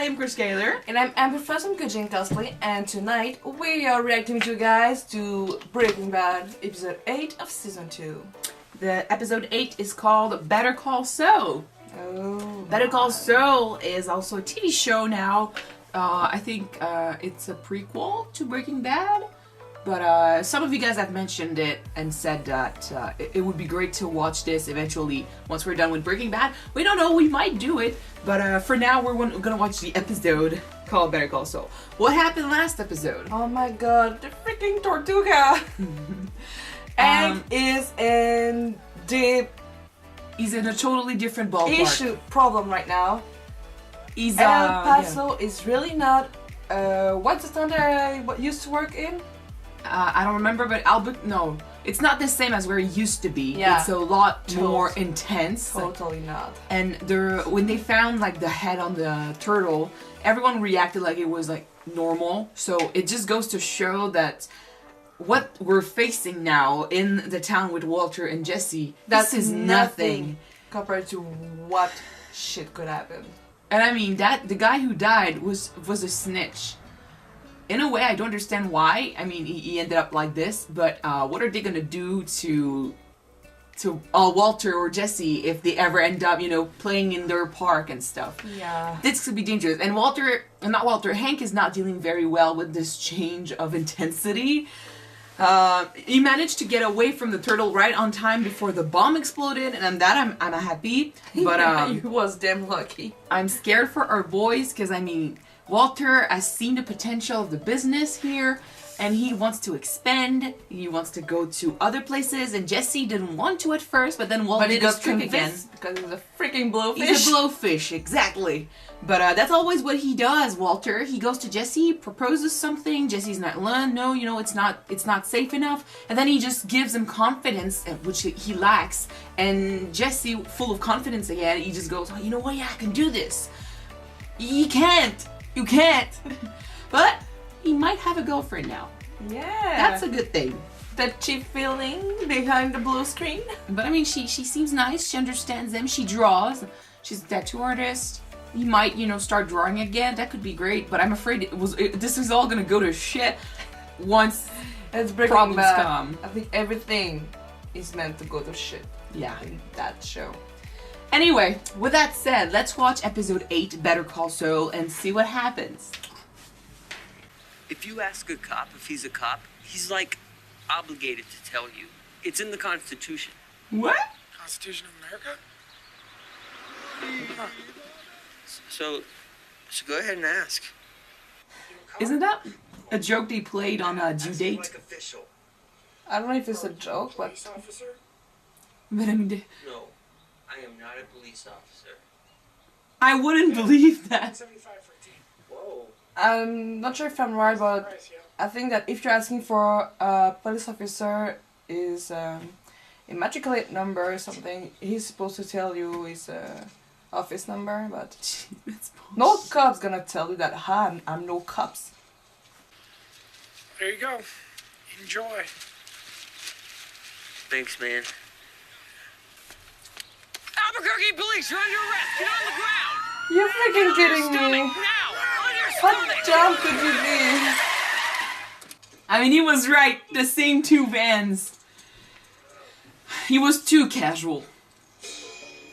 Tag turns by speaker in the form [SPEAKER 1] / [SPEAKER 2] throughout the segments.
[SPEAKER 1] am Chris Gaylor.
[SPEAKER 2] And I'm Amber from Kujin Cosplay, and tonight we are reacting with you guys to Breaking Bad, episode 8 of season 2.
[SPEAKER 1] The episode 8 is called Better Call Saul.
[SPEAKER 2] Oh.
[SPEAKER 1] Better Call Saul is also a TV show now. I think it's a prequel to Breaking Bad. But some of you guys have mentioned it and said that it would be great to watch this eventually once we're done with Breaking Bad. We don't know, we might do it. But for now, we're gonna watch the episode called Better Call Saul. What happened last episode?
[SPEAKER 2] Oh my god, the freaking Tortuga! And is in deep...
[SPEAKER 1] He's in a totally different ballpark.
[SPEAKER 2] issue problem right now.
[SPEAKER 1] He's
[SPEAKER 2] El Paso is really not... what's the town that I used to work in?
[SPEAKER 1] I don't remember, but no, it's not the same as where it used to be.
[SPEAKER 2] Yeah.
[SPEAKER 1] It's a lot more intense.
[SPEAKER 2] Totally not.
[SPEAKER 1] And when they found like the head on the turtle, everyone reacted like it was like normal. So it just goes to show that what we're facing now in the town with Walter and Jesse, this is nothing
[SPEAKER 2] compared to what shit could happen.
[SPEAKER 1] And I mean that the guy who died was a snitch. In a way, I don't understand why. I mean, he ended up like this, but what are they gonna do to Walter or Jesse if they ever end up, you know, playing in their park and stuff?
[SPEAKER 2] Yeah.
[SPEAKER 1] This could be dangerous. And Hank is not dealing very well with this change of intensity. He managed to get away from the turtle right on time before the bomb exploded, and I'm happy. But
[SPEAKER 2] he was damn lucky.
[SPEAKER 1] I'm scared for our boys because I mean. Walter has seen the potential of the business here, and he wants to expand. He wants to go to other places, and Jesse didn't want to at first, but then Walter did his trick again.
[SPEAKER 2] Because he's a freaking blowfish.
[SPEAKER 1] He's a blowfish, exactly. But that's always what he does, Walter. He goes to Jesse, proposes something. Jesse's not, no, you know, it's not safe enough. And then he just gives him confidence, which he lacks. And Jesse, full of confidence again, he just goes, oh, you know what, yeah, I can do this. He can't. You can't. But he might have a girlfriend now.
[SPEAKER 2] Yeah.
[SPEAKER 1] That's a good thing.
[SPEAKER 2] That cheap feeling behind the blue screen.
[SPEAKER 1] But I mean, she seems nice. She understands them. She draws. She's a tattoo artist. He might, you know, start drawing again. That could be great. But I'm afraid this is all gonna go to shit once problems come.
[SPEAKER 2] I think everything is meant to go to shit.
[SPEAKER 1] Yeah.
[SPEAKER 2] In that show.
[SPEAKER 1] Anyway, with that said, let's watch episode 8, Better Call Saul, and see what happens.
[SPEAKER 3] If you ask a cop if he's a cop, he's like obligated to tell you. It's in the Constitution.
[SPEAKER 1] What?
[SPEAKER 4] Constitution of America?
[SPEAKER 3] Huh. So go ahead and ask.
[SPEAKER 1] Isn't that a joke they played on Due Date?
[SPEAKER 2] I don't know if it's a joke, but...
[SPEAKER 1] But I mean...
[SPEAKER 3] No. I am not a police officer.
[SPEAKER 1] I wouldn't believe that.
[SPEAKER 3] Whoa.
[SPEAKER 2] I'm not sure if I'm right, but I think that if you're asking for a police officer is immaculate number or something, he's supposed to tell you his office number, but no cop's gonna tell you that, I'm no cops.
[SPEAKER 4] There you go. Enjoy.
[SPEAKER 3] Thanks, man.
[SPEAKER 5] Albuquerque police, you're under arrest. Get on the ground.
[SPEAKER 2] You're freaking kidding me.
[SPEAKER 5] Now, on your
[SPEAKER 2] What
[SPEAKER 5] stomach.
[SPEAKER 2] job could you be?
[SPEAKER 1] I mean, he was right. The same two vans. He was too casual.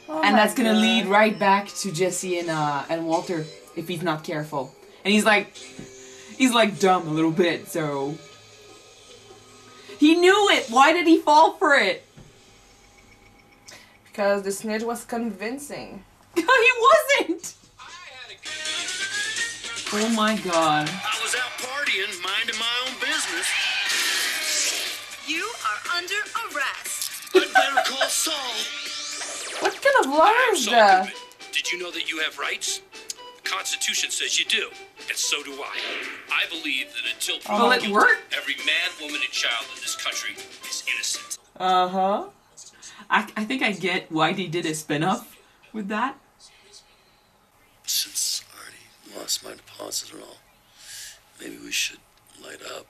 [SPEAKER 2] Oh
[SPEAKER 1] And that's gonna
[SPEAKER 2] God.
[SPEAKER 1] lead right back to Jesse and Walter if he's not careful. And he's like dumb a little bit, so... He knew it! Why did he fall for it?
[SPEAKER 2] Because the snitch was convincing.
[SPEAKER 1] He wasn't! Oh my god.
[SPEAKER 6] I was out partying, minding my own business.
[SPEAKER 7] You are under arrest.
[SPEAKER 6] I'd better call Saul.
[SPEAKER 2] What kind of lie is
[SPEAKER 6] Saul
[SPEAKER 2] that?
[SPEAKER 6] Goodman. Did you know that you have rights? The Constitution says you do, and so do I. I believe that until
[SPEAKER 1] Will
[SPEAKER 6] proven
[SPEAKER 1] it
[SPEAKER 6] guilty,
[SPEAKER 1] work?
[SPEAKER 6] every man, woman, and child in this country is innocent.
[SPEAKER 2] Uh-huh.
[SPEAKER 1] I think I get why they did a spin-off with that.
[SPEAKER 6] Since I already lost my deposit and all, maybe we should light up.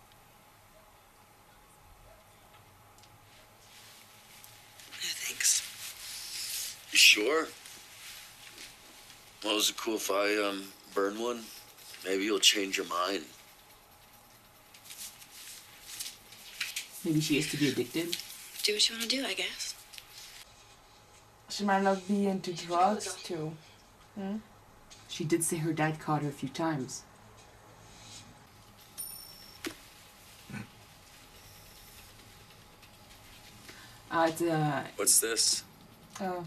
[SPEAKER 6] Thanks. You sure? Well, is it cool if I
[SPEAKER 8] burn one, maybe you'll change your mind.
[SPEAKER 1] Maybe she is to be addicted.
[SPEAKER 7] Do what you want to do, I guess.
[SPEAKER 2] She might not be into drugs too. Hmm?
[SPEAKER 1] She did say her dad caught her a few times.
[SPEAKER 8] What's this?
[SPEAKER 2] Oh.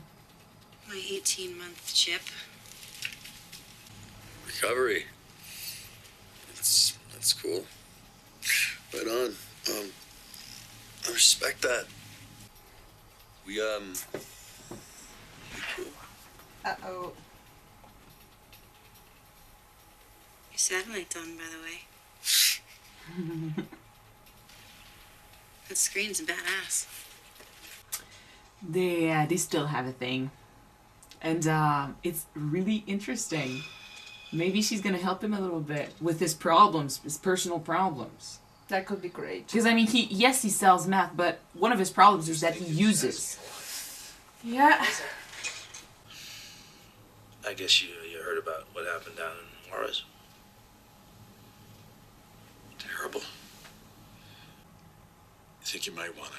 [SPEAKER 7] My 18-month chip.
[SPEAKER 8] Recovery. That's cool. Right on. I respect that. We cool.
[SPEAKER 2] Uh-oh.
[SPEAKER 7] Your satellite done, by the way. That screen's badass.
[SPEAKER 1] They still have a thing. And it's really interesting. Maybe she's gonna help him a little bit with his problems, his personal problems.
[SPEAKER 2] That could be great.
[SPEAKER 1] Because I mean, he sells meth, but one of his problems is that he uses.
[SPEAKER 2] Yeah.
[SPEAKER 9] I guess you heard about what happened down in Juarez.
[SPEAKER 8] Terrible. You think you might want to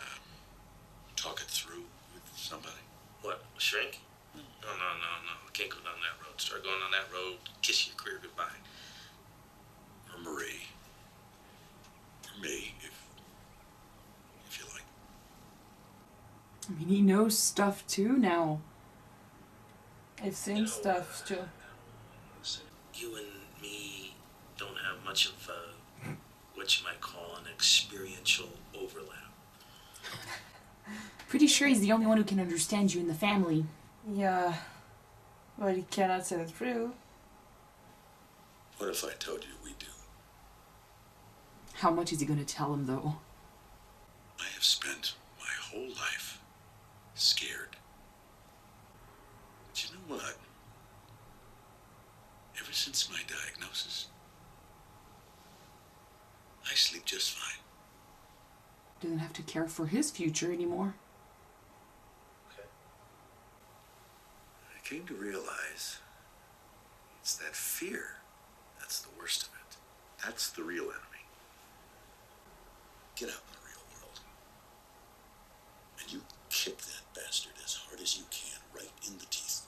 [SPEAKER 8] talk it through with somebody?
[SPEAKER 9] What, a shrink? No. I can't go down that road. Start going down that road, kiss your career goodbye.
[SPEAKER 8] Or Marie. Or me, if you like.
[SPEAKER 1] I mean, he knows stuff too now.
[SPEAKER 2] I've seen stuff too.
[SPEAKER 9] You and me don't have much of what you might call an experiential overlap.
[SPEAKER 1] Pretty sure he's the only one who can understand you in the family.
[SPEAKER 2] Yeah. But he cannot say it through.
[SPEAKER 8] What if I told you we do?
[SPEAKER 1] How much is he gonna tell him, though?
[SPEAKER 8] I have spent my whole life scared. But you know what? Ever since my diagnosis, I sleep just fine.
[SPEAKER 1] Doesn't have to care for his future anymore.
[SPEAKER 8] I came to realize it's that fear that's the worst of it. That's the real enemy. Get out in the real world. And you kick that bastard as hard as you can, right in the teeth.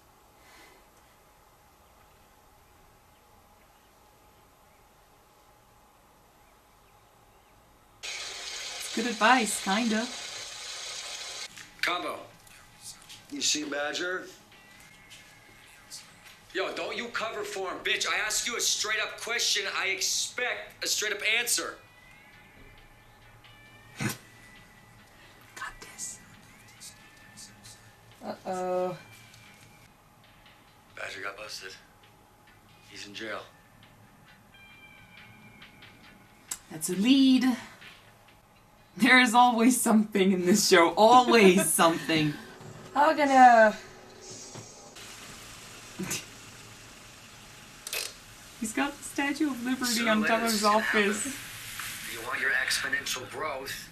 [SPEAKER 1] Good advice, kinda.
[SPEAKER 5] Combo.
[SPEAKER 8] You see, Badger?
[SPEAKER 5] Yo, don't you cover for him, bitch. I ask you a straight up question. I expect a straight up answer.
[SPEAKER 1] Got this.
[SPEAKER 2] Uh-oh.
[SPEAKER 5] Badger got busted. He's in jail.
[SPEAKER 1] That's a lead. There is always something in this show. Always something.
[SPEAKER 2] How can I...
[SPEAKER 1] He's got the Statue of Liberty
[SPEAKER 5] Sooner or
[SPEAKER 1] on top
[SPEAKER 5] later,
[SPEAKER 1] of his
[SPEAKER 5] it's gonna
[SPEAKER 1] office.
[SPEAKER 5] happen. If you want your exponential growth,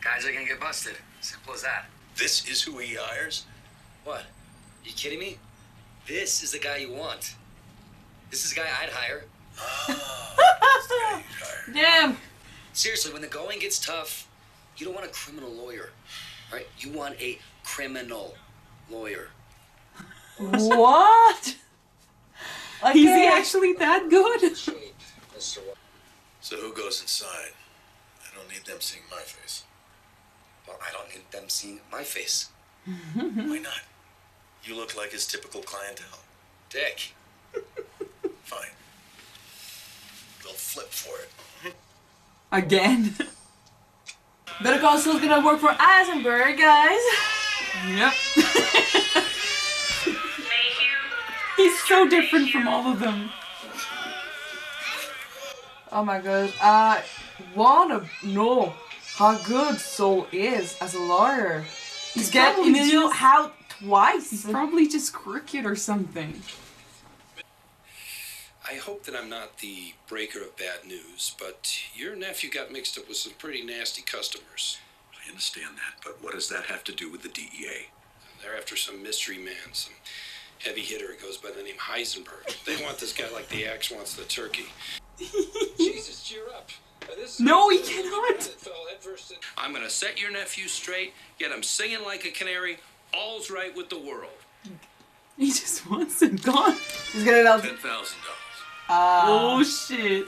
[SPEAKER 5] guys are gonna get busted. Simple as that.
[SPEAKER 8] This is who he hires?
[SPEAKER 5] What? You kidding me? This is the guy you want. This is the guy I'd hire.
[SPEAKER 8] That's the guy you'd hire.
[SPEAKER 2] Damn!
[SPEAKER 5] Seriously, when the going gets tough, you don't want a criminal lawyer, right? You want a criminal lawyer.
[SPEAKER 2] What? Okay.
[SPEAKER 1] Is he actually that good?
[SPEAKER 8] So who goes inside? I don't need them seeing my face.
[SPEAKER 5] Well, I don't need them seeing my face.
[SPEAKER 8] Why not? You look like his typical clientele.
[SPEAKER 5] Dick.
[SPEAKER 8] Fine. They'll flip for it.
[SPEAKER 1] Again.
[SPEAKER 2] Better Call Saul's gonna work for Eisenberg, guys.
[SPEAKER 1] Yep. He's so different from all of them.
[SPEAKER 2] Oh my god. I wanna know how good Saul is as a lawyer.
[SPEAKER 1] He's
[SPEAKER 2] Get
[SPEAKER 1] probably
[SPEAKER 2] Emilio
[SPEAKER 1] just-
[SPEAKER 2] out twice.
[SPEAKER 1] He's probably just crooked or something.
[SPEAKER 6] I hope that I'm not the breaker of bad news, but your nephew got mixed up with some pretty nasty customers.
[SPEAKER 8] I understand that, but what does that have to do with the DEA?
[SPEAKER 6] They're after some mystery man, some heavy hitter. He goes by the name Heisenberg. They want this guy like the axe wants the turkey. Jesus, cheer up.
[SPEAKER 1] No, he cannot.
[SPEAKER 6] I'm gonna set your nephew straight, get him singing like a canary. All's right with the world.
[SPEAKER 1] He just wants him gone.
[SPEAKER 2] He's gonna know.
[SPEAKER 6] $10,000.
[SPEAKER 1] Oh shit.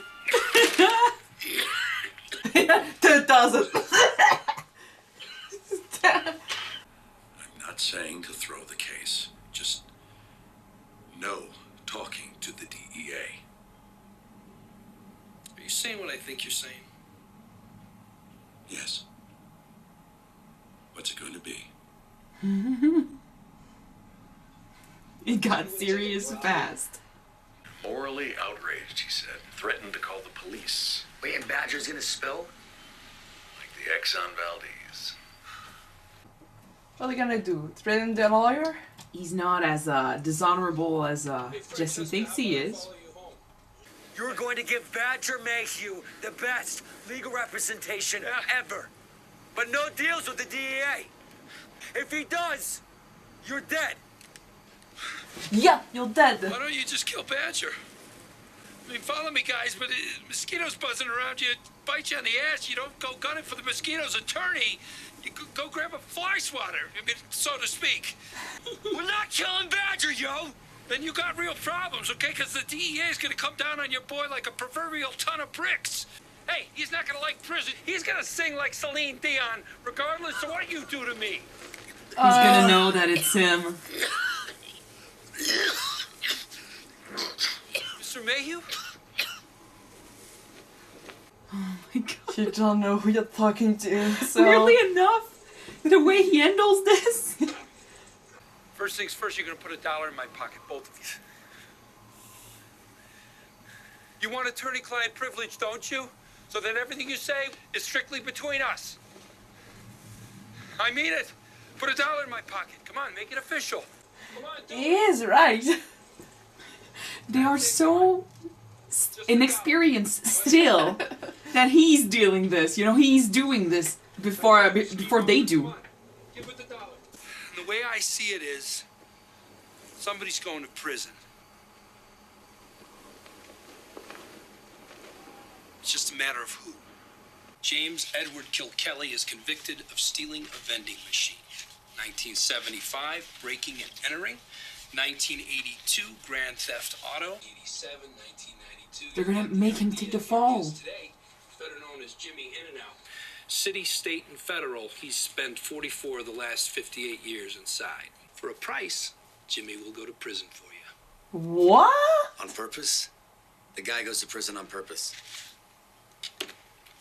[SPEAKER 2] 10,000.
[SPEAKER 8] I'm not saying to throw the case. Just no talking to the DEA.
[SPEAKER 6] Are you saying what I think you're saying?
[SPEAKER 8] Yes. What's it going to be?
[SPEAKER 1] It got serious fast.
[SPEAKER 8] Morally outraged, he said. Threatened to call the police.
[SPEAKER 5] Wait, and Badger's gonna spill?
[SPEAKER 8] Like the Exxon Valdez.
[SPEAKER 2] What are they gonna do? Threaten the lawyer?
[SPEAKER 1] He's not as dishonorable as Jesse thinks he is.
[SPEAKER 5] You're going to give Badger Mayhew the best legal representation ever. But no deals with the DEA. If he does, you're dead.
[SPEAKER 2] Yeah, you're dead.
[SPEAKER 6] Why don't you just kill Badger? I mean, follow me, guys, but mosquitoes buzzing around you, bite you on the ass. You don't go gunning for the mosquito's attorney. You go grab a fly swatter, I mean, so to speak.
[SPEAKER 5] We're not killing Badger, yo!
[SPEAKER 6] Then you got real problems, okay? Because the DEA is going to come down on your boy like a proverbial ton of bricks. Hey, he's not going to like prison. He's going to sing like Celine Dion, regardless of what you do to me.
[SPEAKER 1] He's gonna know that it's him.
[SPEAKER 6] Mr. Mayhew?
[SPEAKER 1] Oh my god.
[SPEAKER 2] You don't know who you're talking to, so...
[SPEAKER 1] Weirdly enough, the way he handles this.
[SPEAKER 6] First things first, you're going to put $1 in my pocket, both of you. You want attorney-client privilege, don't you? So that everything you say is strictly between us. I mean it. Put $1 in my pocket. Come on, make it official. Come on, do
[SPEAKER 2] He is right.
[SPEAKER 1] They are so inexperienced still that he's dealing this. You know, he's doing this before they do.
[SPEAKER 6] Give it $1. The way I see it is, somebody's going to prison. It's just a matter of who. James Edward Kilkelly is convicted of stealing a vending machine. 1975, breaking and entering. 1982, grand theft auto. 87, 1992.
[SPEAKER 1] They're gonna make him take the fall.
[SPEAKER 6] Today, better known as Jimmy In and Out. City, state, and federal, he's spent 44 of the last 58 years inside. For a price, Jimmy will go to prison for you.
[SPEAKER 2] What?
[SPEAKER 5] On purpose? The guy goes to prison on purpose.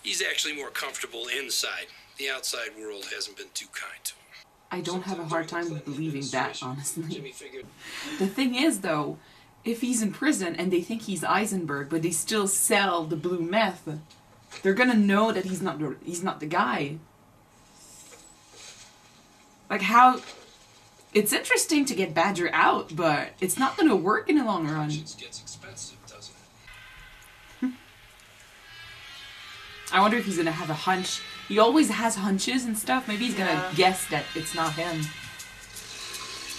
[SPEAKER 6] He's actually more comfortable inside. The outside world hasn't been too kind to him.
[SPEAKER 1] I don't have a hard time believing that, honestly. The thing is, though, if he's in prison and they think he's Eisenberg, but they still sell the blue meth, they're gonna know that he's not the guy. Like how... It's interesting to get Badger out, but it's not gonna work in the long run.
[SPEAKER 6] Gets expensive, doesn't it?
[SPEAKER 1] I wonder if he's gonna have a hunch. He always has hunches and stuff. Maybe he's gonna guess that it's not him.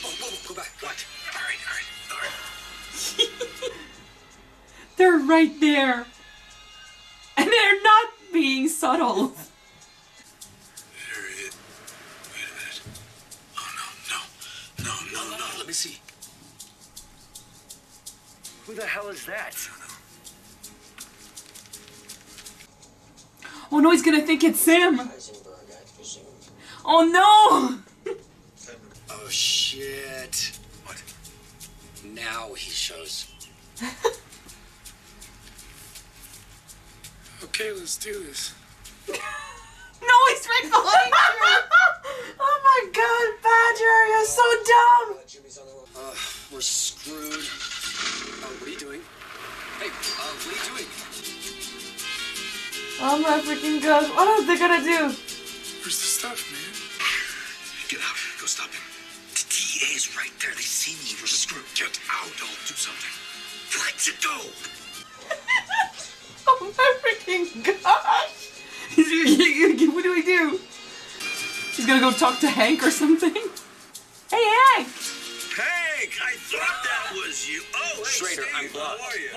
[SPEAKER 5] Oh, whoa, go back. What? All right.
[SPEAKER 1] They're right there. And they're not being subtle.
[SPEAKER 8] There it is. Wait a minute. Oh, no.
[SPEAKER 5] Let me see. Who the hell is that?
[SPEAKER 1] Oh no, he's gonna think it's him. Oh no!
[SPEAKER 5] Oh, shit. What? Now he shows.
[SPEAKER 4] Okay, let's do this.
[SPEAKER 1] No, he's right behind you.
[SPEAKER 2] Oh my god, Badger, you're so dumb!
[SPEAKER 5] We're screwed. Oh, what are you doing? Hey, what are you doing?
[SPEAKER 2] Oh my freaking gosh, what are they gonna do?
[SPEAKER 4] Where's the stuff, man?
[SPEAKER 8] Get out. Go stop him.
[SPEAKER 5] The DEA is right there. They see me. We're screwed.
[SPEAKER 8] Get out. Don't do something.
[SPEAKER 5] Let it go.
[SPEAKER 2] Oh my freaking gosh!
[SPEAKER 1] What do we do? He's gonna go talk to Hank or something? Hey, Hank!
[SPEAKER 5] Hey!
[SPEAKER 9] Hank, I thought that was you. Oh, hey,
[SPEAKER 3] Schrader,
[SPEAKER 9] Steve,
[SPEAKER 3] I'm blocked.
[SPEAKER 9] how are you?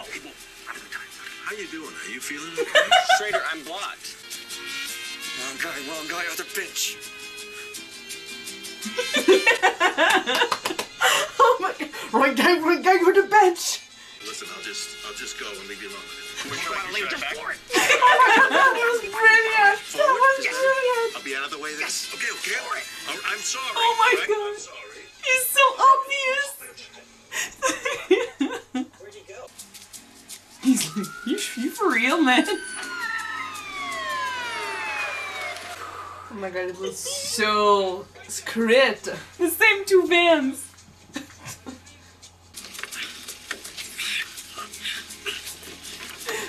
[SPEAKER 8] How you doing? Are you feeling okay?
[SPEAKER 3] Schrader, I'm blocked.
[SPEAKER 5] Wrong guy, other bitch.
[SPEAKER 2] Oh my god. Wrong guy with the bench.
[SPEAKER 8] Listen, I'll just go and leave you alone.
[SPEAKER 3] Leave just for it.
[SPEAKER 2] That was brilliant. That was brilliant.
[SPEAKER 8] I'll be out of the way then.
[SPEAKER 9] Okay. I'm sorry.
[SPEAKER 2] Oh my
[SPEAKER 9] right?
[SPEAKER 2] God.
[SPEAKER 9] I'm sorry.
[SPEAKER 2] He's so obvious.
[SPEAKER 9] Where'd you go?
[SPEAKER 1] He's like, you for real, man?
[SPEAKER 2] Oh my god, it was so script.
[SPEAKER 1] The same two vans.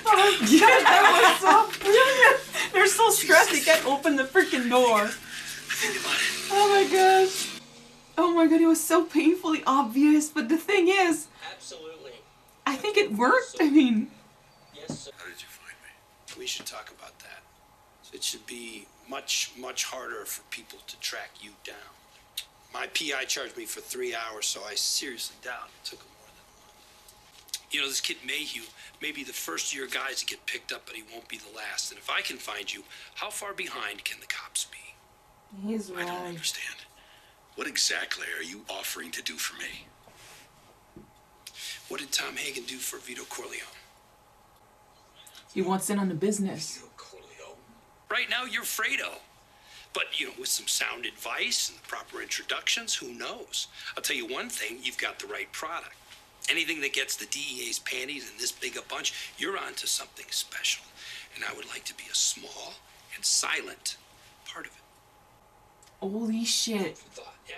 [SPEAKER 2] Oh my god, that was so brilliant.
[SPEAKER 1] They're so stressed they can't open the freaking door. Oh my gosh. Oh my god, it was so painfully obvious. But the thing is,
[SPEAKER 3] Absolutely.
[SPEAKER 1] I think it worked. I mean,
[SPEAKER 3] Yes, sir.
[SPEAKER 8] How did you find me?
[SPEAKER 6] We should talk about that. It should be much harder for people to track you down. My PI charged me for 3 hours, so I seriously doubt it took him more than a month. You know, this kid Mayhew may be the first of your guys to get picked up, but he won't be the last. And if I can find you, how far behind can the cops be?
[SPEAKER 2] He's
[SPEAKER 8] I don't
[SPEAKER 2] right.
[SPEAKER 8] understand. What exactly are you offering to do for me?
[SPEAKER 6] What did Tom Hagen do for Vito Corleone?
[SPEAKER 1] he wants in on the business.
[SPEAKER 6] Right now, you're Fredo. But, you know, with some sound advice and the proper introductions, who knows? I'll tell you one thing, you've got the right product. Anything that gets the DEA's panties in this big a bunch, you're onto something special. And I would like to be a small and silent part of it.
[SPEAKER 1] Holy shit.
[SPEAKER 6] Thought, yeah.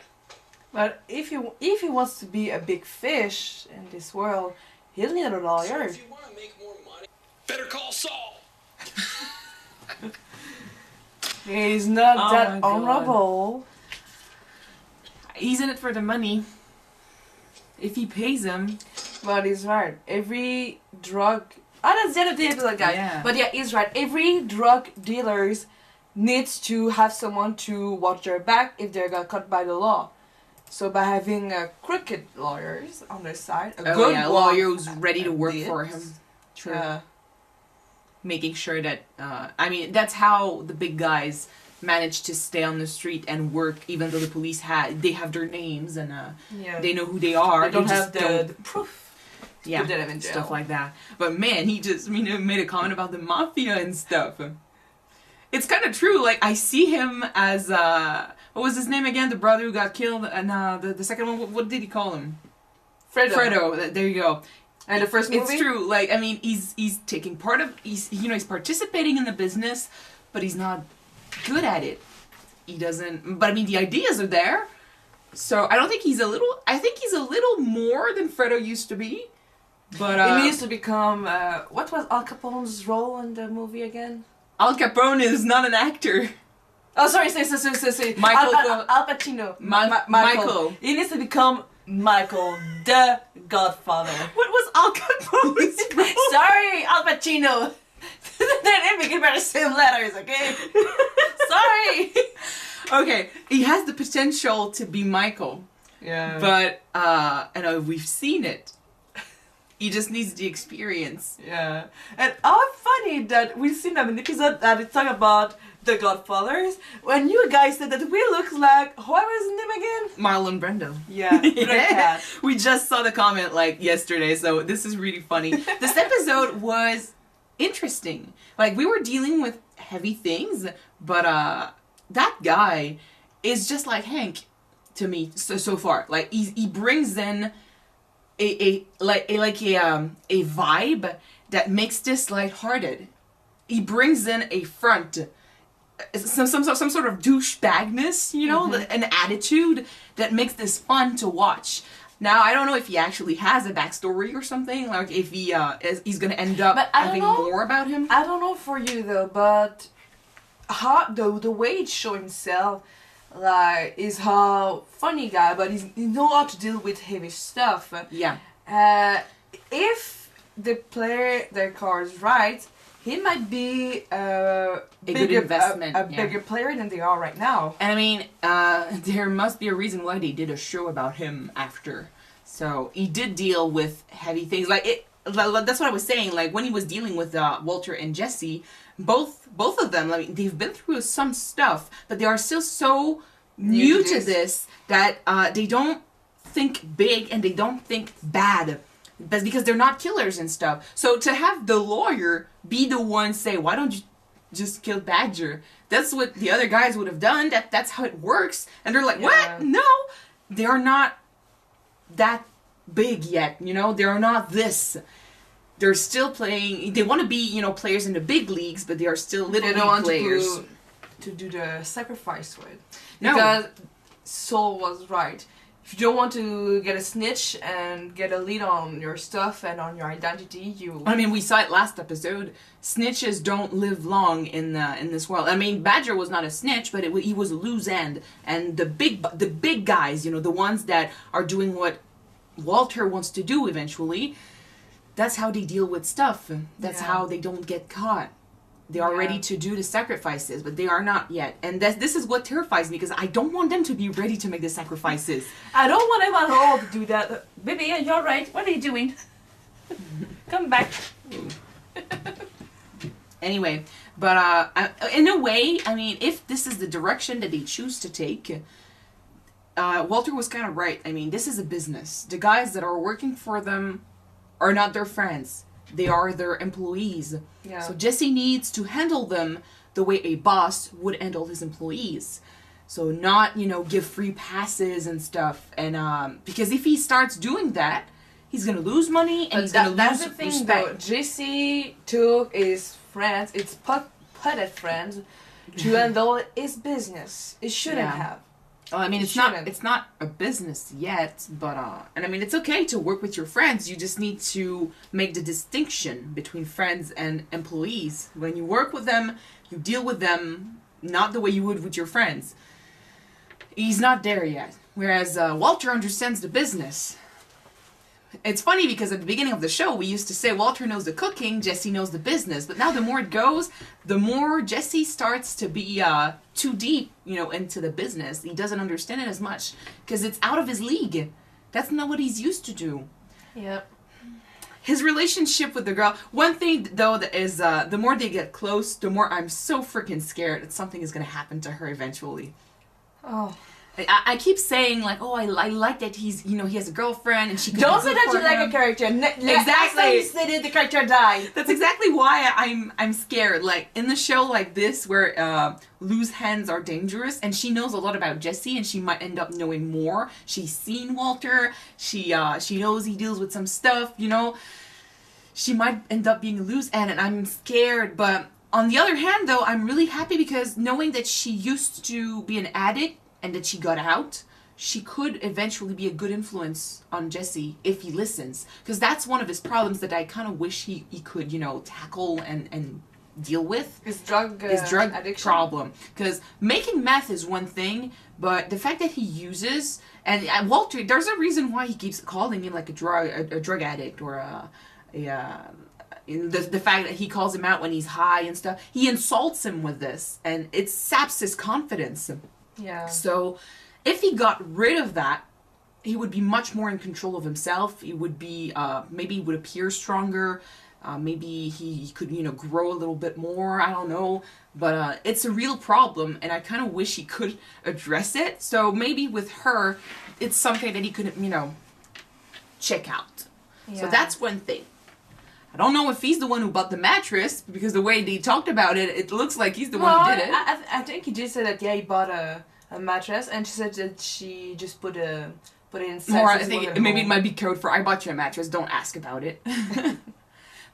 [SPEAKER 2] But if he wants to be a big fish in this world, he'll need a lawyer.
[SPEAKER 6] If you want to make more money, better call Saul.
[SPEAKER 2] He's not
[SPEAKER 1] Oh
[SPEAKER 2] that
[SPEAKER 1] my God.
[SPEAKER 2] honorable.
[SPEAKER 1] He's in it for the money. If he pays him.
[SPEAKER 2] But he's right. Every drug... that's the end of the episode, guys.
[SPEAKER 1] Yeah.
[SPEAKER 2] But yeah, he's right. Every drug dealers needs to have someone to watch their back if they got caught by the law. So by having crooked lawyers on their side, a
[SPEAKER 1] Oh
[SPEAKER 2] good
[SPEAKER 1] yeah, a
[SPEAKER 2] one
[SPEAKER 1] lawyer who's ready to work
[SPEAKER 2] did.
[SPEAKER 1] for him. True.
[SPEAKER 2] Yeah.
[SPEAKER 1] Making sure that, I mean, that's how the big guys manage to stay on the street and work, even though the police they have their names and
[SPEAKER 2] Yeah.
[SPEAKER 1] they know who they are.
[SPEAKER 2] They don't
[SPEAKER 1] just
[SPEAKER 2] have the proof.
[SPEAKER 1] yeah,
[SPEAKER 2] put them in jail.
[SPEAKER 1] stuff like that. But man, he just made a comment about the mafia and stuff. It's kind of true. Like, I see him as what was his name again? The brother who got killed, and the second one. What did he call him? Fredo. There you go.
[SPEAKER 2] And the first movie?
[SPEAKER 1] It's true. Like, I mean, he's taking part of. He's participating in the business, but he's not good at it. He doesn't. But I mean, the ideas are there. So I don't think he's a little. I think he's a little more than Fredo used to be. But
[SPEAKER 2] He needs to become... what was Al Capone's role in the movie again?
[SPEAKER 1] Al Capone is not an actor.
[SPEAKER 2] Oh, sorry.
[SPEAKER 1] Michael-
[SPEAKER 2] Al Pacino.
[SPEAKER 1] Michael.
[SPEAKER 2] He needs to become Michael, the Godfather.
[SPEAKER 1] What was Al Capone's role?
[SPEAKER 2] Sorry, Al Pacino. Their name begin by the same letters, okay? Sorry.
[SPEAKER 1] Okay, he has the potential to be Michael,
[SPEAKER 2] Yeah.
[SPEAKER 1] but we've seen it. He just needs the experience.
[SPEAKER 2] Yeah. And how funny that we've seen an episode that it's talking about the Godfathers. When you guys said that we look like, what was his name again?
[SPEAKER 1] Marlon Brando.
[SPEAKER 2] Yeah,
[SPEAKER 1] Yeah. We just saw the comment like yesterday, so this is really funny. This episode was interesting. Like, we were dealing with heavy things, but that guy is just like Hank to me so far. Like, he brings in a vibe that makes this lighthearted. He brings in a front, some sort of douchebagness, you know, an attitude that makes this fun to watch. Now, I don't know if he actually has a backstory or something, like if he's gonna end up having more about him.
[SPEAKER 2] I don't know for you though, but how the way he show himself, like, is how funny guy, but he know how to deal with heavy stuff.
[SPEAKER 1] Yeah.
[SPEAKER 2] If they play their cards right, he might be a
[SPEAKER 1] good investment,
[SPEAKER 2] a
[SPEAKER 1] yeah.
[SPEAKER 2] bigger player than they are right now.
[SPEAKER 1] And I mean, there must be a reason why they did a show about him after So he did deal with heavy things. That's what I was saying. Like when he was dealing with Walter and Jesse, both of them, I mean, they've been through some stuff, but they are still so new to this that they don't think big and they don't think bad. That's because they're not killers and stuff. So to have the lawyer be the one say, why don't you just kill Badger? That's what the other guys would have done. That's how it works. And they're like, what? No, they are not that big yet. You know, they are not this. They're still playing. They want to be, you know, players in the big leagues, but they are still little league players.
[SPEAKER 2] To do the sacrifice with.
[SPEAKER 1] No.
[SPEAKER 2] Because Saul was right. If you don't want to get a snitch and get a lead on your stuff and on your identity, you...
[SPEAKER 1] I mean, we saw it last episode. Snitches don't live long in this world. I mean, Badger was not a snitch, but he was a loose end. And the big guys, you know, the ones that are doing what Walter wants to do eventually, that's how they deal with stuff. That's how they don't get caught. They are ready to do the sacrifices, but they are not yet. And this is what terrifies me, because I don't want them to be ready to make the sacrifices.
[SPEAKER 2] I don't want them at all to do that. Baby, you're right. What are you doing? Come back.
[SPEAKER 1] Anyway, but in a way, I mean, if this is the direction that they choose to take, Walter was kind of right. I mean, this is a business. The guys that are working for them are not their friends. They are their employees.
[SPEAKER 2] Yeah.
[SPEAKER 1] So Jesse needs to handle them the way a boss would handle his employees. So not, you know, give free passes and stuff. And because if he starts doing that, he's going to lose money and he's going to lose
[SPEAKER 2] that's the thing,
[SPEAKER 1] respect.
[SPEAKER 2] though. Jesse took his friends, his putted friends, to handle his business. It shouldn't have.
[SPEAKER 1] Well, I mean, it's not a business yet, but and I mean, it's okay to work with your friends. You just need to make the distinction between friends and employees. When you work with them, you deal with them not the way you would with your friends. He's not there yet. Whereas Walter understands the business. It's funny because at the beginning of the show, we used to say Walter knows the cooking, Jesse knows the business. But now the more it goes, the more Jesse starts to be too deep, you know, into the business. He doesn't understand it as much because it's out of his league. That's not what he's used to do.
[SPEAKER 2] Yep.
[SPEAKER 1] His relationship with the girl. One thing, though, that is the more they get close, the more I'm so freaking scared that something is going to happen to her eventually.
[SPEAKER 2] Oh.
[SPEAKER 1] I keep saying, like, oh, I like that he's, you know, he has a girlfriend and she could
[SPEAKER 2] Don't
[SPEAKER 1] be
[SPEAKER 2] say
[SPEAKER 1] good
[SPEAKER 2] that
[SPEAKER 1] for
[SPEAKER 2] you like
[SPEAKER 1] him.
[SPEAKER 2] a character.
[SPEAKER 1] Exactly.
[SPEAKER 2] You said the character died.
[SPEAKER 1] That's exactly why I'm scared. Like, in the show like this, where loose hands are dangerous, and she knows a lot about Jesse, and she might end up knowing more. She's seen Walter. She knows he deals with some stuff, you know. She might end up being a loose end, and I'm scared, but... On the other hand, though, I'm really happy because knowing that she used to be an addict and that she got out, she could eventually be a good influence on Jesse if he listens. Because that's one of his problems that I kind of wish he could, you know, tackle and deal with.
[SPEAKER 2] His drug addiction
[SPEAKER 1] problem. Because making meth is one thing, but the fact that he uses... And Walter, there's a reason why he keeps calling him like a drug addict or the fact that he calls him out when he's high and stuff. He insults him with this, and it saps his confidence.
[SPEAKER 2] Yeah.
[SPEAKER 1] So, if he got rid of that, he would be much more in control of himself. He would be, maybe he would appear stronger. Maybe he could, you know, grow a little bit more. I don't know. But it's a real problem, and I kind of wish he could address it. So, maybe with her, it's something that he could, you know, check out. Yeah. So, that's one thing. I don't know if he's the one who bought the mattress, because the way they talked about it, it looks like he's the one who did it.
[SPEAKER 2] I think he did say that, yeah, he bought a mattress, and she said that she just put it inside.
[SPEAKER 1] More, I think maybe it might be code for, I bought you a mattress, don't ask about it.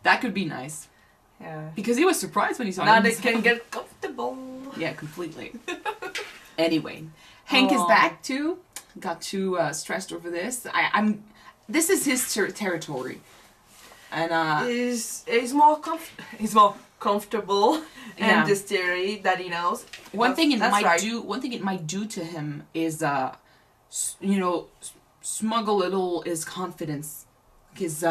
[SPEAKER 1] That could be nice.
[SPEAKER 2] Yeah.
[SPEAKER 1] Because he was surprised when he saw it.
[SPEAKER 2] Now they can get comfortable.
[SPEAKER 1] Yeah, completely. Anyway, Hank is back too. Got too stressed over this. This is his territory. And
[SPEAKER 2] he's more comfortable in this theory that he knows.
[SPEAKER 1] One thing it might do to him is you know, smuggle a little his confidence, his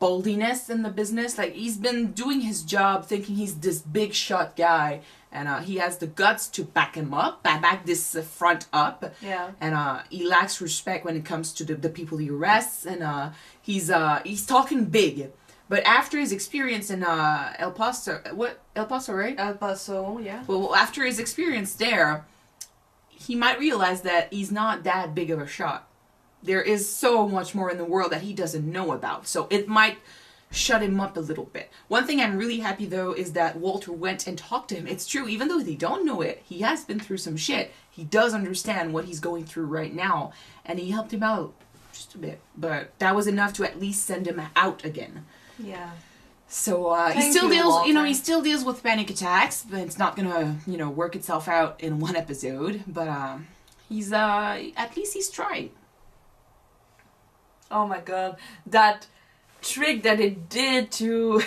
[SPEAKER 1] boldiness in the business. Like, he's been doing his job thinking he's this big shot guy, and he has the guts to back him up, back this front up.
[SPEAKER 2] Yeah.
[SPEAKER 1] And he lacks respect when it comes to the people he arrests, and he's talking big. But after his experience in El Paso, right?
[SPEAKER 2] El Paso, yeah.
[SPEAKER 1] Well, after his experience there, he might realize that he's not that big of a shot. There is so much more in the world that he doesn't know about. So it might shut him up a little bit. One thing I'm really happy, though, is that Walter went and talked to him. It's true, even though they don't know it, he has been through some shit. He does understand what he's going through right now. And he helped him out just a bit. But that was enough to at least send him out again.
[SPEAKER 2] Yeah.
[SPEAKER 1] So he still deals with panic attacks, but it's not gonna, work itself out in one episode. But he's at least he's trying.
[SPEAKER 2] Oh my god, that trick that it did to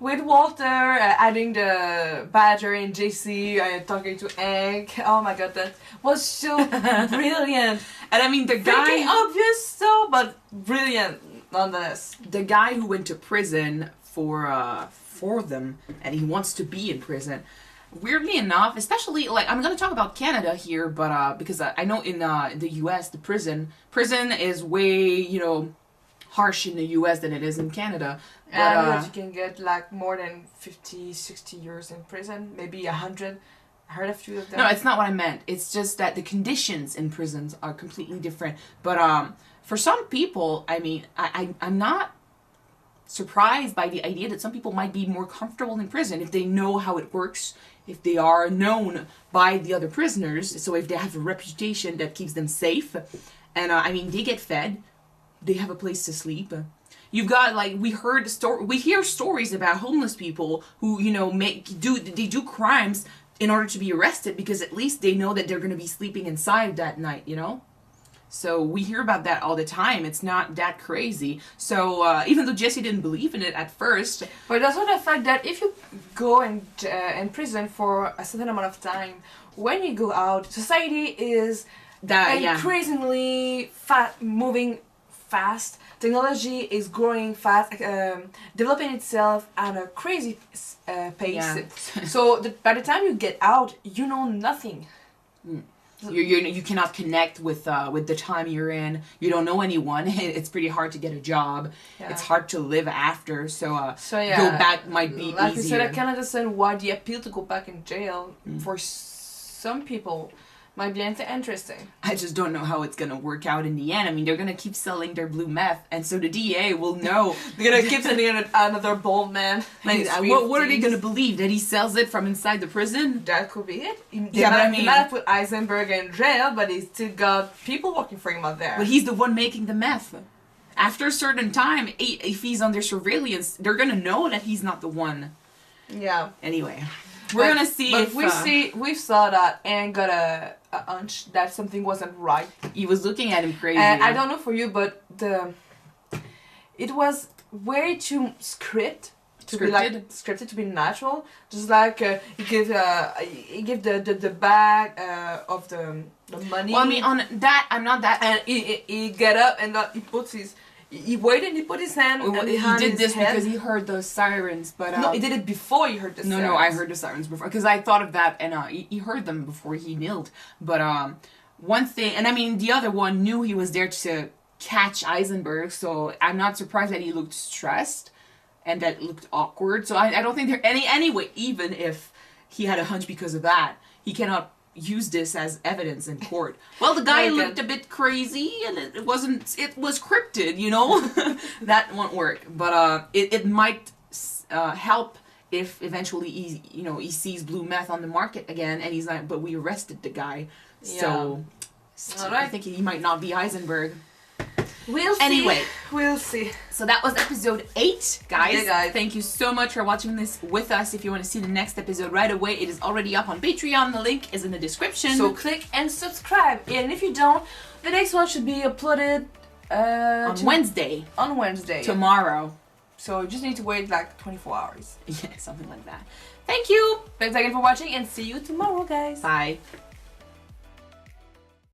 [SPEAKER 2] with Walter adding the Badger and JC talking to Hank. Oh my god, that was so brilliant.
[SPEAKER 1] And I mean, the guy,
[SPEAKER 2] freaking obvious so, but brilliant nonetheless.
[SPEAKER 1] The guy who went to prison for them, and he wants to be in prison. Weirdly enough, especially, like, I'm gonna talk about Canada here, but because I know in the US, the prison is way, harsh in the US than it is in Canada.
[SPEAKER 2] And I know that you can get like more than 50, 60 years in prison, maybe 100. I heard a few of them.
[SPEAKER 1] No, it's not what I meant. It's just that the conditions in prisons are completely different. But for some people, I mean, I'm not surprised by the idea that some people might be more comfortable in prison if they know how it works, if they are known by the other prisoners, so if they have a reputation that keeps them safe. And I mean, they get fed, they have a place to sleep. You've got, like, we hear stories about homeless people who, they do crimes in order to be arrested because at least they know that they're going to be sleeping inside that night, So we hear about that all the time. It's not that crazy. So even though Jesse didn't believe in it at first.
[SPEAKER 2] But also the fact that if you go in prison for a certain amount of time, when you go out, society is increasingly moving fast. Technology is growing fast, developing itself at a crazy pace.
[SPEAKER 1] Yeah.
[SPEAKER 2] So by the time you get out, you know nothing.
[SPEAKER 1] Mm. You cannot connect with the time you're in. You don't know anyone. It's pretty hard to get a job. Yeah. It's hard to live after. So go back might be
[SPEAKER 2] like
[SPEAKER 1] easier.
[SPEAKER 2] We said, I can understand why the appeal to go back in jail for some people might be interesting.
[SPEAKER 1] I just don't know how it's gonna work out in the end. I mean, they're gonna keep selling their blue meth, and so the DA will know.
[SPEAKER 2] They're gonna keep sending another bold man.
[SPEAKER 1] Like, what are they gonna believe? That he sells it from inside the prison?
[SPEAKER 2] That could be it. They might have put Eisenberg in jail, but he's still got people working for him out there.
[SPEAKER 1] But he's the one making the meth. After a certain time, if he's under surveillance, they're gonna know that he's not the one.
[SPEAKER 2] Yeah.
[SPEAKER 1] Anyway, we're gonna see.
[SPEAKER 2] But we saw that and got a hunch that something wasn't right.
[SPEAKER 1] He was looking at him crazy.
[SPEAKER 2] And I don't know for you, but it was way too scripted to be natural. Just like he give the bag of the money.
[SPEAKER 1] Well, I mean, on that, I'm not that.
[SPEAKER 2] And he get up and he puts his. He waited and he put his hand behind
[SPEAKER 1] He did this
[SPEAKER 2] head.
[SPEAKER 1] because he heard those sirens, but...
[SPEAKER 2] no, he did it before he heard the sirens.
[SPEAKER 1] No, I heard the sirens before, because I thought of that, and he heard them before he kneeled. But one thing, and I mean, the other one knew he was there to catch Eisenberg, so I'm not surprised that he looked stressed, and that it looked awkward. So I don't think there anyway, even if he had a hunch because of that, he cannot use this as evidence in court. Well, the guy looked a bit crazy, and it was scripted, that won't work. But it might help if eventually he sees blue meth on the market again, and he's like, but we arrested the guy. Yeah. So I think he might not be Eisenberg.
[SPEAKER 2] We'll see.
[SPEAKER 1] Anyway,
[SPEAKER 2] we'll see.
[SPEAKER 1] So that was episode 8, guys.
[SPEAKER 2] Yeah, guys.
[SPEAKER 1] Thank you so much for watching this with us. If you want to see the next episode right away, it is already up on Patreon. The link is in the description.
[SPEAKER 2] So click and subscribe. And if you don't, the next one should be uploaded
[SPEAKER 1] on Wednesday.
[SPEAKER 2] On Wednesday.
[SPEAKER 1] Tomorrow.
[SPEAKER 2] So you just need to wait like 24 hours.
[SPEAKER 1] Yeah, something like that. Thank you.
[SPEAKER 2] Thanks again for watching, and see you tomorrow, guys.
[SPEAKER 1] Bye.